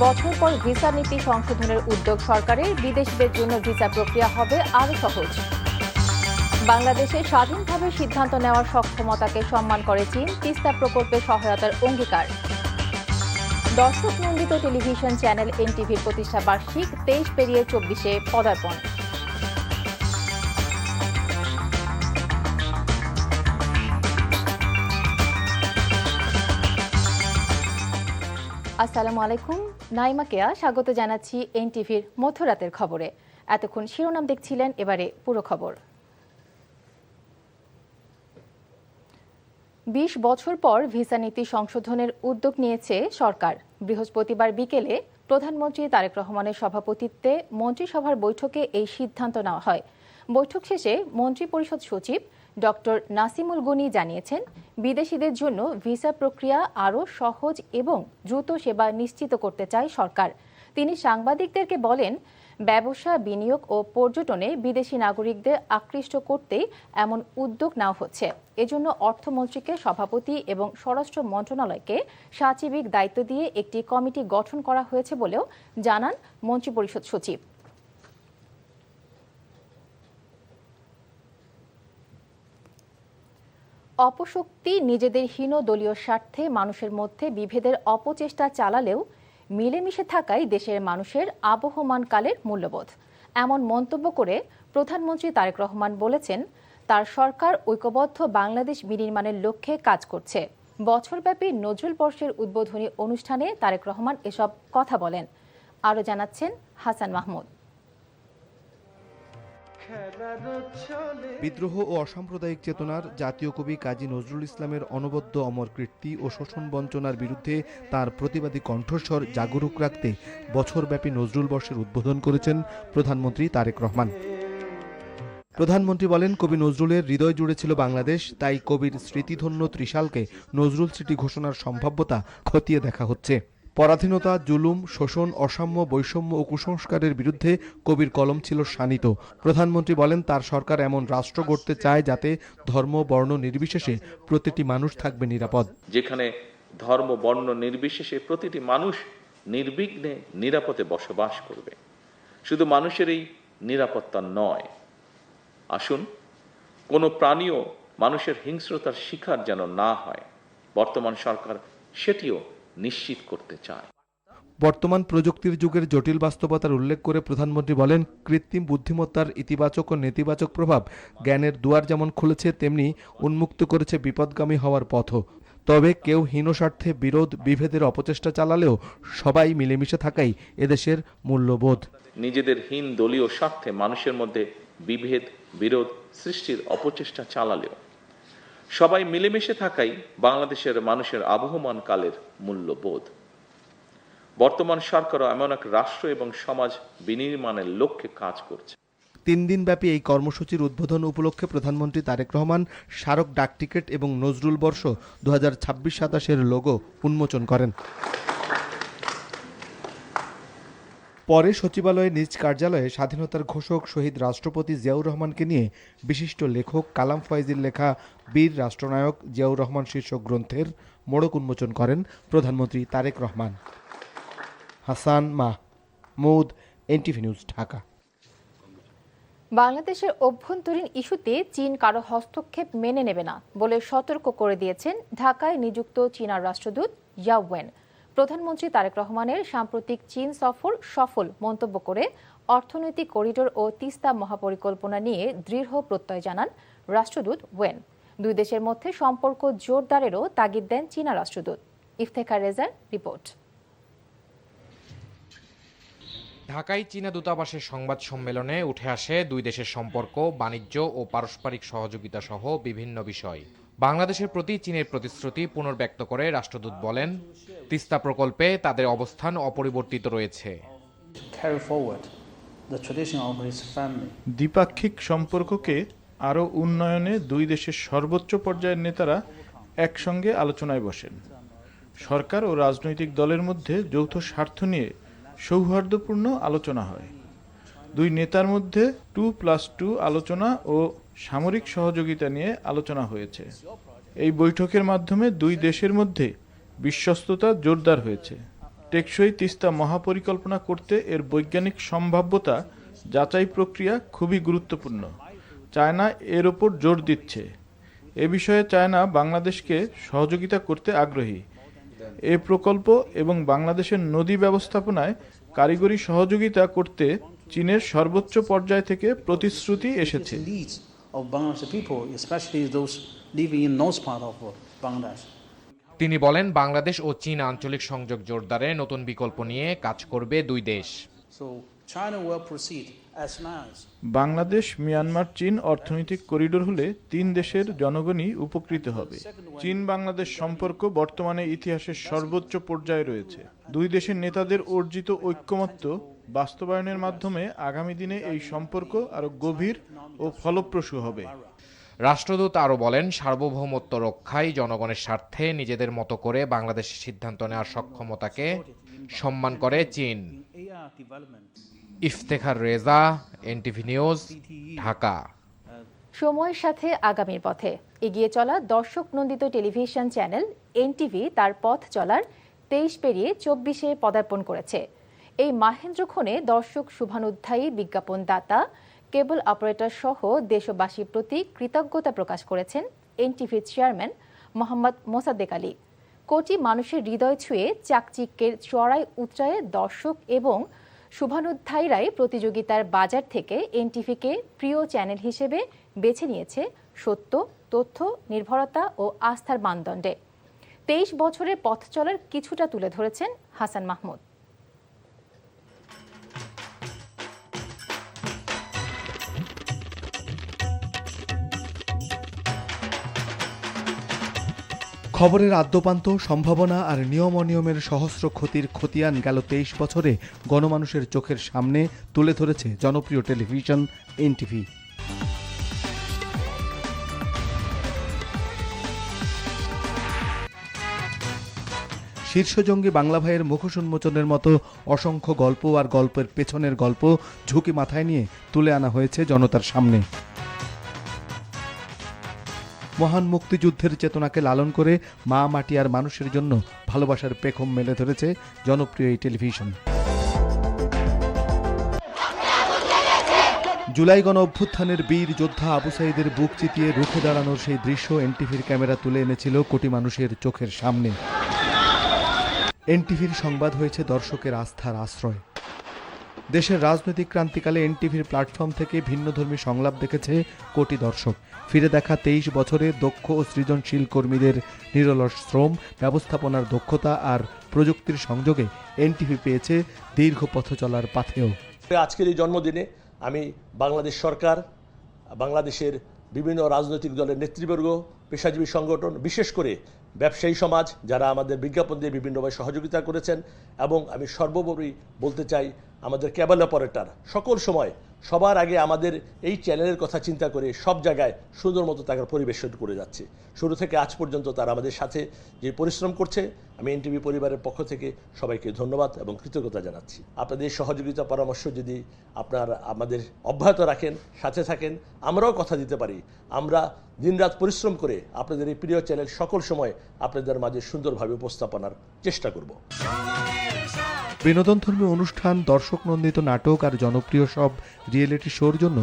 বছর পর ভিসা নীতি সংশোধনের উদ্যোগ সরকারের, বিদেশিদের জন্য ভিসা প্রক্রিয়া হবে আরও সহজ। বাংলাদেশে স্বাধীনভাবে সিদ্ধান্ত নেওয়ার সক্ষমতাকে সম্মান করে চীন, তিস্তা প্রকল্পে সহায়তার অঙ্গীকার। দর্শক নন্দিত টেলিভিশন চ্যানেল এনটিভির প্রতিষ্ঠা বার্ষিক 23-24 পদার্পণ। আসসালামু আলাইকুম, নাইমা কেয়া স্বাগত জানাচ্ছি এনটিভির মধ্যরাতের খবরে। এতক্ষণ শিরোনাম দেখছিলেন, এবারে পুরো খবর। 20 বছর পর ভিসা নীতি সংশোধনের উদ্যোগ নিয়েছে সরকার। বৃহস্পতিবার বিকেলে প্রধানমন্ত্রী তারেক রহমানের সভাপতিত্বে মন্ত্রিসভার বৈঠকে এই সিদ্ধান্ত নেওয়া হয়। বৈঠক শেষে মন্ত্রিপরিষদ সচিব ডক্টর নাসিমুল গনি জানিয়েছেন, বিদেশিদের জন্য ভিসা প্রক্রিয়া আরও সহজ এবং দ্রুত সেবা নিশ্চিত করতে চায় সরকার। তিনি সাংবাদিকদেরকে বলেন, ব্যবসা, বিনিয়োগ ও পর্যটনে বিদেশি নাগরিকদের আকৃষ্ট করতেই এমন উদ্যোগ নেওয়া হচ্ছে। এজন্য অর্থমন্ত্রীকে সভাপতি এবং স্বরাষ্ট্র মন্ত্রণালয়কে সাচিবিক দায়িত্ব দিয়ে একটি কমিটি গঠন করা হয়েছে বলেও জানান মন্ত্রিপরিষদ সচিব। অপশক্তি নিজেদের হীন দলীয় স্বার্থে মানুষের মধ্যে বিভেদের অপচেষ্টা চালালেও মিলেমিশে থাকাই দেশের মানুষের আবহমান কালের মূল্যবোধ। এমন মন্তব্য করে প্রধানমন্ত্রী তারেক রহমান বলেছেন, তার সরকার ঐক্যবদ্ধ বাংলাদেশ বিনির্মাণের লক্ষ্যে কাজ করছে। বছরব্যাপী নজরুল বর্ষের উদ্বোধনী অনুষ্ঠানে তারেক রহমান এসব কথা বলেন। আরও জানাচ্ছেন হাসান মাহমুদ। বিদ্রোহ ও অসাম্প্রদায়িক চেতনার জাতীয় কবি কাজী নজরুল ইসলামের অনবদ্য অমর কীর্তি ও শোষণ বঞ্চনার বিরুদ্ধে তার প্রতিবাদী কণ্ঠস্বর জাগরুক রাখতে বছরব্যাপী নজরুল বর্ষের উদ্বোধন করেছেন প্রধানমন্ত্রী তারেক রহমান। প্রধানমন্ত্রী বলেন, কবি নজরুলের হৃদয় জুড়ে ছিল বাংলাদেশ, তাই কবির স্মৃতিধন্য ত্রিশালকে নজরুল স্মৃতি ঘোষণার সম্ভাব্যতা খতিয়ে দেখা হচ্ছে। পরাধীনতা, জুলুম, শোষণ, অসাম্য, বৈষম্য ও কুসংস্কারের বিরুদ্ধে কবির কলম ছিল শানিত। প্রধানমন্ত্রী বলেন, তার সরকার এমন রাষ্ট্র গড়তে চায় যাতে ধর্ম, বর্ণ নির্বিশেষে প্রতিটি মানুষ থাকবে নিরাপদ। যেখানে ধর্ম, বর্ণ নির্বিশেষে প্রতিটি মানুষ নির্বিঘ্নে নিরাপদে বসবাস করবে। শুধু মানুষের এই নিরাপত্তা নয়, আসুন কোনো প্রাণীও মানুষের হিংস্রতার শিকার যেন না হয়, বর্তমান সরকার সেটিও নিশ্চিত করতে চায়। বর্তমান প্রযুক্তির যুগের জটিল বাস্তবতার উল্লেখ করে প্রধানমন্ত্রী বলেন, কৃত্রিম বুদ্ধিমত্তার ইতিবাচক ও নেতিবাচক প্রভাব জ্ঞানের দুয়ার যেমন খুলেছে, তেমনি উন্মুক্ত করেছে বিপদগামী হওয়ার পথও। তবে কেউ হীন স্বার্থে বিরোধ বিভেদের অপচেষ্টা চালালেও সবাই মিলেমিশে থাকাই এদেশের মূল্যবোধ। নিজেদের হীন দলীয় স্বার্থে মানুষের মধ্যে বিভেদ বিরোধ সৃষ্টির অপচেষ্টা চালালেও সবাই মিলেমিশে থাকাই বাংলাদেশের মানুষের আবহমান কালের মূল্যবোধ। বর্তমান সরকারও এমন এক রাষ্ট্র এবং সমাজ বিনির্মাণের লক্ষ্যে কাজ করছে। 3 দিনব্যাপী এই কর্মসূচির উদ্বোধন উপলক্ষে প্রধানমন্ত্রী তারেক রহমান স্মারক ডাকটিকিট এবং নজরুল বর্ষ 2026-27 লোগো উন্মোচন করেন। পরে সচিবালয়ে নিজ কার্যালয়ে স্বাধীনতার ঘোষক শহীদ রাষ্ট্রপতি জিয়াউর রহমানকে নিয়ে বিশিষ্ট লেখক কালাম ফয়েজীর লেখা বীর রাষ্ট্রনায়ক জিয়াউর রহমান শীর্ষক গ্রন্থের মোড়ক উন্মোচন করেন প্রধানমন্ত্রী তারেক রহমান। Hasan Mahmud, NTV news, Dhaka. বাংলাদেশের অভ্যন্তরীণ ইস্যুতে চীন কারো হস্তক্ষেপ মেনে নেবে না বলে সতর্ক করে দিয়েছেন ঢাকায় নিযুক্ত চীনা রাষ্ট্রদূত ইয়াও ওয়েন। প্রধানমন্ত্রী তারেক রহমানের সাম্প্রতিক চীন সফর সফল মন্তব্য করে অর্থনৈতিক করিডোর ও তিস্তা মহাপরিকল্পনা নিয়ে দৃঢ় প্রত্যয় জানান রাষ্ট্রদূত ওয়েন। দুই দেশের মধ্যে সম্পর্ক জোরদারেরও তাগিদ দেন চীনা রাষ্ট্রদূত। ইফতেখার রেজার রিপোর্ট। ঢাকায় চীনা দূতাবাসের সংবাদ সম্মেলনে উঠে আসে দুই দেশের সম্পর্ক, বাণিজ্য ও পারস্পরিক সহযোগিতা সহ বিভিন্ন বিষয়। বাংলাদেশের প্রতি চীনের প্রতিশ্রুতি পুনর্ব্যক্ত করে রাষ্ট্রদূত বলেন, তিস্তা প্রকল্পে তাদের অবস্থান অপরিবর্তিত রয়েছে। দ্বিপাক্ষিক সম্পর্ককে আরও উন্নয়নে দুই দেশের সর্বোচ্চ পর্যায়ের নেতারা একসঙ্গে আলোচনায় বসেন। সরকার ও রাজনৈতিক দলের মধ্যে যৌথ স্বার্থ নিয়ে সৌহার্দ্যপূর্ণ আলোচনা হয়। দুই নেতার মধ্যে 2+2 আলোচনা ও সামরিক সহযোগিতা নিয়ে আলোচনা হয়েছে। এই বৈঠকের মাধ্যমে দুই দেশের মধ্যে বিশ্বস্ততা জোরদার হয়েছে। টেকসই তিস্তা মহাপরিকল্পনা করতে এর বৈজ্ঞানিক সম্ভাব্যতা যাচাই প্রক্রিয়া খুবই গুরুত্বপূর্ণ। চায়না এর ওপর জোর দিচ্ছে। এ বিষয়ে চায়না বাংলাদেশকে সহযোগিতা করতে আগ্রহী। এ প্রকল্প এবং বাংলাদেশের নদী ব্যবস্থাপনায় কারিগরি সহযোগিতা করতে চীনের সর্বোচ্চ পর্যায় থেকে প্রতিশ্রুতি এসেছে। তিনি বলেন, বাংলাদেশ ও চীন আঞ্চলিক সংযোগ জোরদারে নতুন বিকল্প নিয়ে কাজ করবে দুই দেশ। বাংলাদেশ, মিয়ানমার, চীন অর্থনৈতিক করিডোর হলে তিন দেশের জনগণই উপকৃত হবে। চীন বাংলাদেশ সম্পর্ক বর্তমানে ইতিহাসের সর্বোচ্চ পর্যায়ে রয়েছে। দুই দেশের নেতাদের অর্জিত ঐক্যমত্য বাস্তবায়নের মাধ্যমে আগামী দিনে এই সম্পর্ক আরও গভীর ও ফলপ্রসূ হবে। রাষ্ট্রদূত আরও বলেন, সার্বভৌমত্ব রক্ষায় জনগণের স্বার্থে নিজেদের মতো করে বাংলাদেশের সিদ্ধান্ত নেওয়ার সক্ষমতাকে সম্মান করে চীন। Iftekhar Reza, NTV news, Dhaka. সময়ের সাথে আগামীর পথে এগিয়ে চলা দর্শক নন্দিত টেলিভিশন চ্যানেল এনটিভি তার পথ চলার 23 পেরিয়ে 24-এ পদার্পণ করেছে। এই মাহেন্দ্রক্ষণে দর্শক শুভানুধ্যায়ী বিজ্ঞাপনদাতা, কেবল অপারেটর সহ দেশবাসীর প্রতি কৃতজ্ঞতা প্রকাশ করেছেন এনটিভির চেয়ারম্যান মোহাম্মদ মোসাদ্দেক আলী। কোটি মানুষের হৃদয় ছুঁয়ে চাকচিক্যের চড়াই উতরায়ে দর্শক এবং শুভানুধ্যায়ীরাই প্রতিযোগিতার বাজার থেকে এনটিভিকে প্রিয় চ্যানেল হিসেবে বেছে নিয়েছে সত্য, তথ্য, নির্ভরতা ও আস্থার মানদণ্ডে। 23 বছরের পথ চলার কিছুটা তুলে ধরেছেন হাসান মাহমুদ। খবরের আদ্যপান্ত, সম্ভাবনা আর নিয়ম অনিয়মের সহস্র ক্ষতির খতিয়ান গেল 23 বছরে গণমানুষের চোখের সামনে তুলে ধরেছে জনপ্রিয় টেলিভিশন এনটিভি। শীর্ষজঙ্গী বাংলা ভাইয়ের মুখোশ উন্মোচনের মতো অসংখ্য গল্প আর গল্পের পেছনের গল্প ঝুঁকি মাথায় নিয়ে তুলে আনা হয়েছে জনতার সামনে। মহান মুক্তিযুদ্ধের চেতনাকে লালন করে মা, মাটি আর মানুষের জন্য ভালোবাসার পেখম মেলে ধরেছে জনপ্রিয় এই টেলিভিশন। জুলাই গণ অভ্যুত্থানের বীর যোদ্ধা আবু সাঈদের বুক চিতিয়ে রুখে দাঁড়ানোর সেই দৃশ্য এনটিভির ক্যামেরা তুলে এনেছিল কোটি মানুষের চোখের সামনে। এনটিভির সংবাদ হয়েছে দর্শকের আস্থার আশ্রয়। দেশের রাজনৈতিক ক্রান্তিকালে এনটিভির প্ল্যাটফর্ম থেকে ভিন্নধর্মী সংলাপ দেখেছে কোটি দর্শক। ফিরে দেখা 23 বছরে দক্ষ ও সৃজনশীল কর্মীদের নিরলস শ্রম, ব্যবস্থাপনার দক্ষতা আর প্রযুক্তির সংযোগে এনটিভি পেয়েছে দীর্ঘ পথ চলার পাথেয়। আজকের এই জন্মদিনে আমি বাংলাদেশ সরকার, বাংলাদেশের বিভিন্ন রাজনৈতিক দলের নেতৃবর্গ, পেশাজীবী সংগঠন, বিশেষ করে ব্যবসায়ী সমাজ যারা আমাদের বিজ্ঞাপন দিয়ে বিভিন্নভাবে সহযোগিতা করেছেন, এবং আমি সর্বোপরি বলতে চাই আমাদের কেবল অপারেটর, সকল সময় সবার আগে আমাদের এই চ্যানেলের কথা চিন্তা করে সব জায়গায় সুন্দর মতো তাকে পরিবেশন করে যাচ্ছে। শুরু থেকে আজ পর্যন্ত তারা আমাদের সাথে যে পরিশ্রম করছে, আমি এনটিভি পরিবারের পক্ষ থেকে সবাইকে ধন্যবাদ এবং কৃতজ্ঞতা জানাচ্ছি। আপনাদের সহযোগিতা পরামর্শ যদি আপনারা আমাদের অব্যাহত রাখেন, সাথে থাকেন, আমরাও কথা দিতে পারি। আমরা দিনরাত পরিশ্রম করে আপনাদের এই প্রিয় চ্যানেল সকল সময় আপনাদের মাঝে সুন্দরভাবে উপস্থাপনার চেষ্টা করব। বিনোদনধর্মী অনুষ্ঠান, দর্শক নন্দিত নাটক আর জনপ্রিয় সব রিয়েলিটি শোর জন্য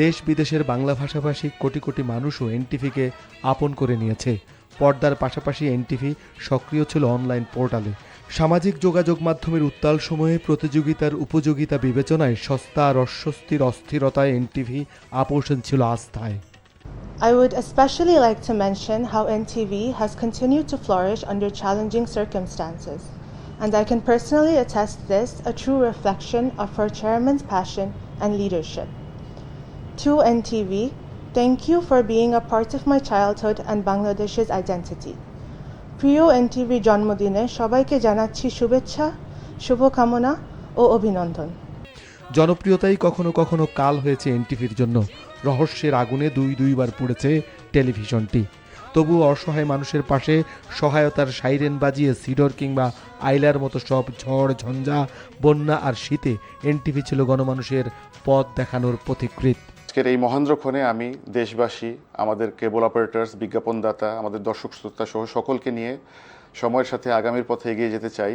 দেশ বিদেশের বাংলা ভাষাভাষী কোটি কোটি মানুষও এনটিভিকে আপন করে নিয়েছে। পর্দার পাশাপাশি এনটিভি সক্রিয় ছিল অনলাইন পোর্টালে। সামাজিক যোগাযোগ মাধ্যমের উত্তাল সময়ে প্রতিযোগিতার উপযোগিতা বিবেচনায় সস্তা আর অস্বস্তির অস্থিরতায় এনটিভি আপোষণ ছিল আস্থায়। I would especially like to mention how NTV has continued to flourish under challenging circumstances, and I can personally attest this a true reflection of our chairman's passion and leadership. To NTV, thank you for being a part of my childhood and Bangladesh's identity. প্রিয় NTV জন্মদিনে সবাইকে জানাচ্ছি শুভেচ্ছা, শুভকামনা ও অভিনন্দন। জনপ্রিয়তাই কখনো কখনো কাল হয়েছে এনটিভির জন্য। রহস্যের আগুনে দুইবার পুড়েছে টেলিভিশনটি। তবুও অসহায় মানুষের পাশে সহায়তার সাইরেন বাজিয়ে সিডর কিংবা আইলার মতো সব ঝড়, ঝঞ্ঝা, বন্যা আর শীতে এনটিভি ছিল গণমানুষের পথ দেখানোর পথিকৃৎ। আজকের এই মহেন্দ্রক্ষণে আমি দেশবাসী, আমাদের কেবল অপারেটরস, বিজ্ঞাপনদাতা, আমাদের দর্শক শ্রোতা সহ সকলকে নিয়ে সময়ের সাথে আগামীর পথে এগিয়ে যেতে চাই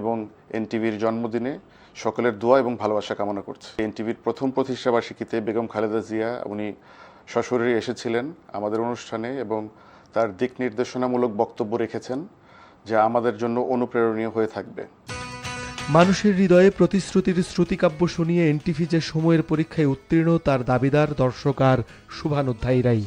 এবং এনটিভির জন্মদিনে সকলের দোয়া এবং ভালোবাসা কামনা করছি। এনটিভির প্রথম প্রতিষ্ঠাবার্ষিকীতে বেগম খালেদা জিয়া উনি সশরীরে এসেছিলেন আমাদের অনুষ্ঠানে এবং তার দিক নির্দেশনামূলক বক্তব্য রেখেছেন, যা আমাদের জন্য অনুপ্রেরণীয় হয়ে থাকবে। মানুষের হৃদয়ে প্রতিশ্রুতির শ্রুতিকাব্য শুনিয়ে এনটিভি যে সময়ের পরীক্ষায় উত্তীর্ণ তার দাবিদার দর্শক আর শুভানুধ্যায়ীরাই।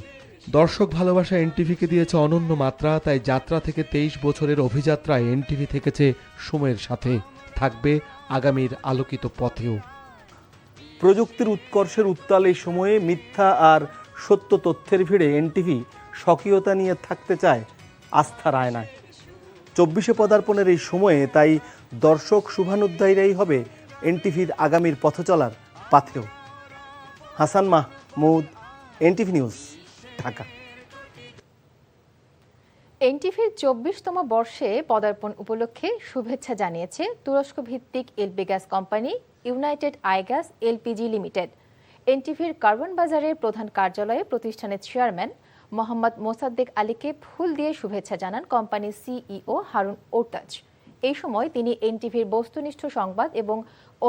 দর্শক ভালোবাসা এনটিভিকে দিয়েছে অনন্য মাত্রা, তাই যাত্রা থেকে 23 বছরের অভিযাত্রায় এনটিভি থেকেছে সময়ের সাথে, থাকবে আগামীর আলোকিত পথেও। প্রযুক্তির উৎকর্ষের উত্তাল এই সময়ে মিথ্যা আর সত্য তথ্যের ভিড়ে এনটিভি স্বকীয়তা নিয়ে থাকতে চায় আস্থার আয়নায়। 24-এ পদার্পণের এই সময়ে তাই দর্শক শুভানুধ্যায়ীরাই হবে এনটিভির আগামীর পথ চলার পাথেও। Hasan Mahmud, NTV news, Dhaka. এনটিভির 24তম বর্ষে পদার্পণ উপলক্ষে শুভেচ্ছা জানিয়েছে তুরস্ক ভিত্তিক LP gas company United I gas LPG limited. এনটিভির কার্বন বাজারের প্রধান কার্যালয়ে প্রতিষ্ঠানের চেয়ারম্যান মোহাম্মদ মোসাদ্দেক আলীকে ফুল দিয়ে শুভেচ্ছা জানান কোম্পানির সিইও হারুন ওরতাজ। এই সময় তিনি এনটিভির বস্তুনিষ্ঠ সংবাদ এবং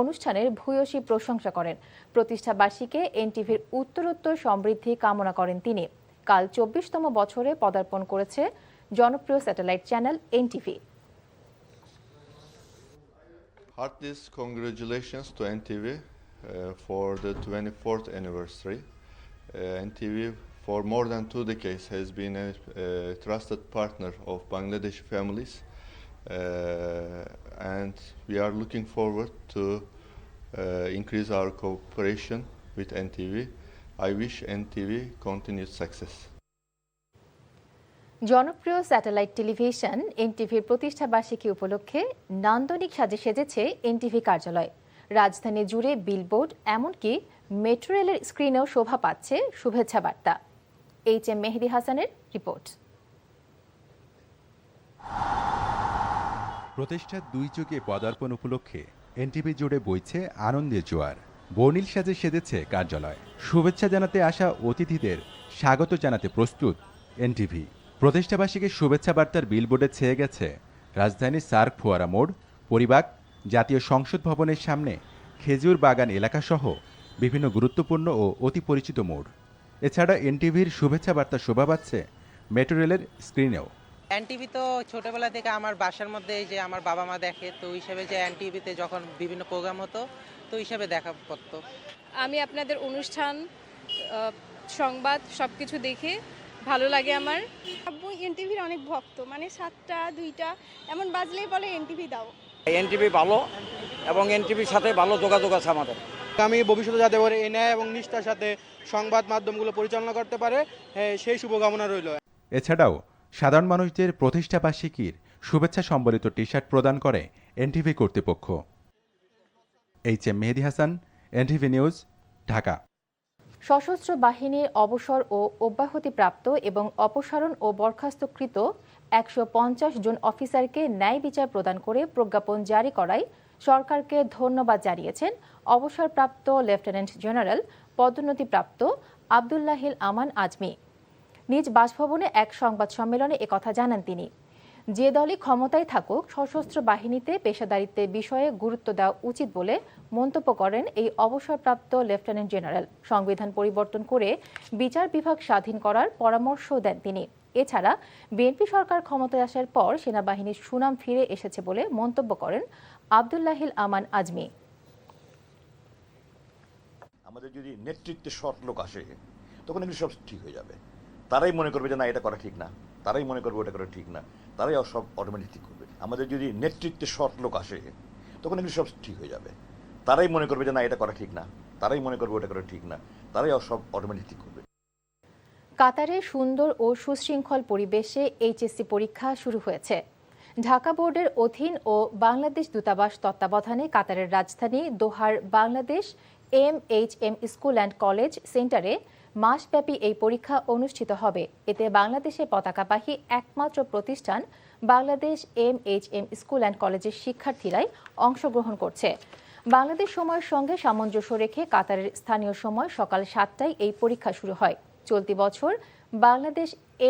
অনুষ্ঠানের ভূয়সী প্রশংসা করেন। প্রতিষ্ঠা বার্ষিকীতে এনটিভির উত্তরোত্তর সমৃদ্ধি কামনা করেন তিনি। কাল 24তম বছরে পদার্পণ করেছে জনপ্রিয় satellite channel NTV. Heartiest congratulations to NTV for the 24th anniversary. NTV for more than 2 decades has been a trusted partner of Bangladeshi families, and we are looking forward to increase our cooperation with NTV. I wish NTV continued success. জনপ্রিয় satellite television এনটিভির প্রতিষ্ঠা বার্ষিকী উপলক্ষে নান্দনিক সাজে সেজেছে NTV কার্যালয়। রাজধানী জুড়ে বিলবোর্ড, এমনকি মেট্রো রেলের স্ক্রিনেও শোভা পাচ্ছে শুভেচ্ছা বার্তা। এইচ.এম. মেহেদী হাসানের রিপোর্ট। প্রতিষ্ঠার 2 যুগে পদার্পণ উপলক্ষে এনটিভি জুড়ে বইছে আনন্দের জোয়ার। বর্ণিল সাজে সেজেছে কার্যালয়। শুভেচ্ছা জানাতে আসা অতিথিদের স্বাগত জানাতে প্রস্তুত এনটিভি। প্রতিষ্ঠাবার্ষিকীর শুভেচ্ছা বার্তার বিলবোর্ডে ছেয়ে গেছে রাজধানীর সার্ক ফোয়ারা মোড়, পরিবাগ, জাতীয় সংসদ ভবনের সামনে খেজুর বাগান এলাকাসহ বিভিন্ন গুরুত্বপূর্ণ ও অতি পরিচিত মোড়। এছাড়া এনটিভির শুভেচ্ছা বার্তা শোভা পাচ্ছে মেট্রো রেলের স্ক্রিনেও। এনটিভি তো ছোটবেলা থেকে আমার বাসার মধ্যে যে আমার বাবা মা দেখে, তো হিসেবে যে এনটিভিতে যখন বিভিন্ন প্রোগ্রাম হতো তো হিসেবে দেখা পড়তো। আমি আপনাদের অনুষ্ঠান, সংবাদ সবকিছু দেখে ভালো লাগে আমার। আব্বু এনটিভির অনেক ভক্ত, মানে 7টা 2টা এমন বাজলেই বলে এনটিভি দাও। এনটিভি ভালো এবং এনটিভির সাথে ভালো যোগাযোগ আছে আমাদের। আমি ভবিষ্যতে যাতে করে এই ন্যায় এবং নিষ্ঠার সাথে সংবাদ মাধ্যমগুলো পরিচালনা করতে পারে, সেই শুভকামনা রইল। এছাড়াও সাধারণ মানুষদের প্রতিষ্ঠা বার্ষিকীর শুভেচ্ছা সম্বলিত টি-শার্ট প্রদান করে এনটিভি কর্তৃপক্ষ। এইচ.এম. মেহেদী হাসান, এনটিভি নিউজ, ঢাকা। সশস্ত্র বাহিনীর অবসর ও অব্যাহতিপ্রাপ্ত এবং অপসারণ ও বরখাস্তকৃত 150 জন অফিসারকে ন্যায় বিচার প্রদান করে প্রজ্ঞাপন জারি করায় সরকারকে ধন্যবাদ জানিয়েছেন অবসরপ্রাপ্ত লেফটেন্যান্ট জেনারেল পদোন্নতিপ্রাপ্ত আব্দুল্লাহিল আমান আজমি। নিজ বাসভবনে এক সংবাদ সম্মেলনে একথা জানান তিনি। যে দলই ক্ষমতায় থাকুক, সশস্ত্র বাহিনীতে পেশাদারিত্বের বিষয়ে গুরুত্ব দেওয়া উচিত বলে মন্তব্য করেন এই অবসরপ্রাপ্ত লেফটেন্যান্ট জেনারেল। সংবিধান পরিবর্তন করে বিচার বিভাগ স্বাধীন করার পরামর্শ দেন তিনি। এছাড়া বিএনপি সরকার ক্ষমতায় আসার পর সেনাবাহিনীর সুনাম ফিরে এসেছে বলে মন্তব্য করেন আব্দুল্লাহিল আমান আজমি। আমাদের যদি নেতৃত্বে সৎ লোক আসে তখন এগুলো সব ঠিক হয়ে যাবে। তারাই মনে করবে যে না এটা করা ঠিক না, তারাই মনে করবে ওটা করা ঠিক না, তারাই সব অটোমেটিক ঠিক করবে। আমাদের যদি নেতৃত্বে সৎ লোক আসে তখন এগুলো সব ঠিক হয়ে যাবে। তারাই মনে করবে যে না এটা করা ঠিক না, তারাই মনে করবে ওটা করা ঠিক না, তারাই সব অটোমেটিক ঠিক করবে। কাতারে সুন্দর ও সুশৃঙ্খল পরিবেশে এইচএসসি পরীক্ষা শুরু হয়েছে। ঢাকা বোর্ডের অধীন ও বাংলাদেশ দূতাবাস তত্ত্বাবধানে কাতারের রাজধানী দোহার Bangladesh MHM school and college সেন্টারে মাসব্যাপী এই পরীক্ষা অনুষ্ঠিত হবে। এতে বাংলাদেশের পতাকাবাহী একমাত্র প্রতিষ্ঠান বাংলাদেশ MHM স্কুল অ্যান্ড কলেজের শিক্ষার্থীরাই অংশগ্রহণ করছে। বাংলাদেশ সময়ের সঙ্গে সামঞ্জস্য রেখে কাতারের স্থানীয় সময় সকাল 7টায় এই পরীক্ষা শুরু হয়। চলতি বছর Bangladesh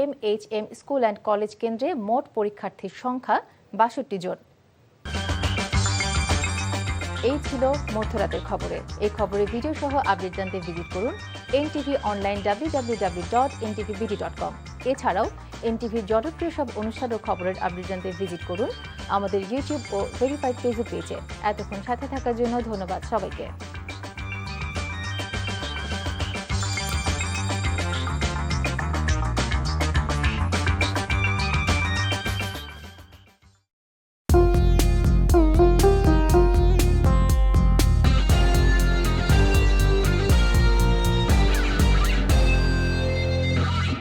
MHM school and college কেন্দ্রে মোট পরীক্ষার্থীর সংখ্যা 62 জন। এই ছিল মধ্যরাতের খবরে। এই খবরের ভিডিও সহ আপডেট জানতে ভিজিট করুন NTV অনলাইন www.ntvbd.com। এছাড়াও NTVর জনপ্রিয় সব অনুষ্ঠান ও খবরের আপডেট জানতে ভিজিট করুন আমাদের ইউটিউব ও ভেরিফাইড ফেসবুক পেজে। এতক্ষণ সাথে থাকার জন্য ধন্যবাদ সবাইকে।